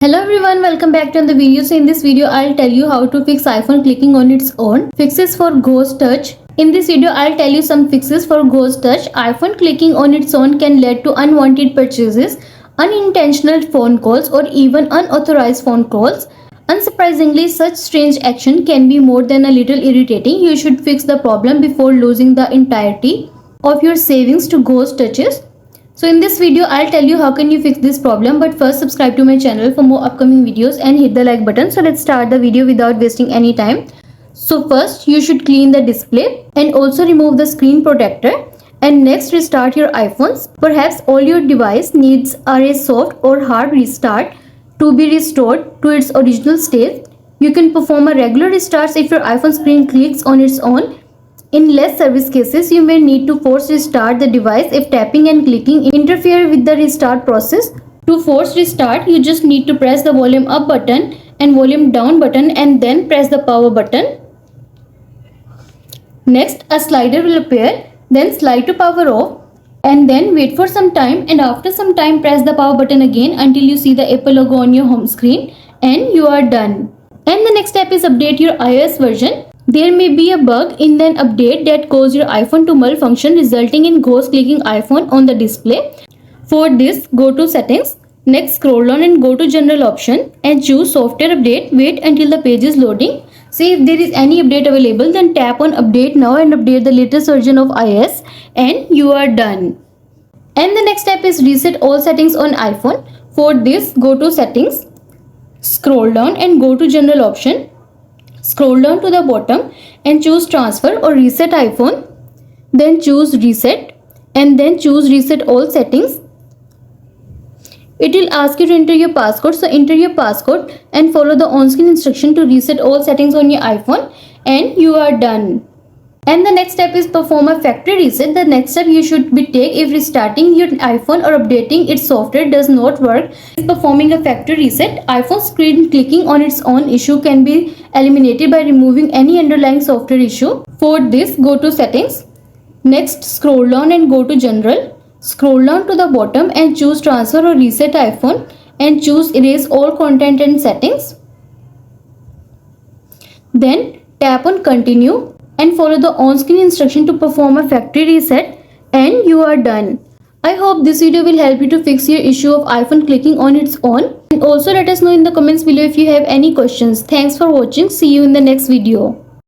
Hello everyone, welcome back to the video. So in this video I'll tell you how to fix iPhone clicking on its own. Fixes for ghost touch. In this video I'll tell you some fixes for ghost touch. iPhone clicking on its own can lead to unwanted purchases, unintentional phone calls or even unauthorized phone calls. Unsurprisingly, such strange action can be more than a little irritating. You should fix the problem before losing the entirety of your savings to ghost touches. So in this video I'll tell you how can you fix this problem, but first subscribe to my channel for more upcoming videos and hit the like button. So let's start the video without wasting any time. So first you should clean the display and also remove the screen protector, and next restart your iPhones. Perhaps all your device needs are a soft or hard restart to be restored to its original state. You can perform a regular restart if your iPhone screen clicks on its own. In less service cases, you may need to force restart the device if tapping and clicking interfere with the restart process. To force restart, you just need to press the volume up button and volume down button and then press the power button. Next, a slider will appear, then slide to power off and then wait for some time, and after some time press the power button again until you see the Apple logo on your home screen and you are done. And the next step is update your iOS version. There may be a bug in an update that caused your iPhone to malfunction, resulting in ghost clicking iPhone on the display. For this, go to settings, next scroll down and go to general option and choose software update. Wait until the page is loading. See if there is any update available, then tap on update now and update the latest version of iOS and you are done. And the next step is reset all settings on iPhone. For this, go to settings, scroll down and go to general option. Scroll down to the bottom and choose transfer or reset iPhone, then choose reset and then choose reset all settings. It will ask you to enter your passcode, so enter your passcode and follow the on-screen instruction to reset all settings on your iPhone and you are done. And the next step is perform a factory reset. The next step you should be take if restarting your iPhone or updating its software does not work. Performing a factory reset, iPhone screen clicking on its own issue can be eliminated by removing any underlying software issue. For this, go to settings, next scroll down and go to general. Scroll down to the bottom and choose transfer or reset iPhone and choose erase all content and settings. Then tap on continue and follow the on-screen instruction to perform a factory reset and you are done. I hope this video will help you to fix your issue of iPhone clicking on its own, and also let us know in the comments below if you have any questions. Thanks for watching. See you in the next video.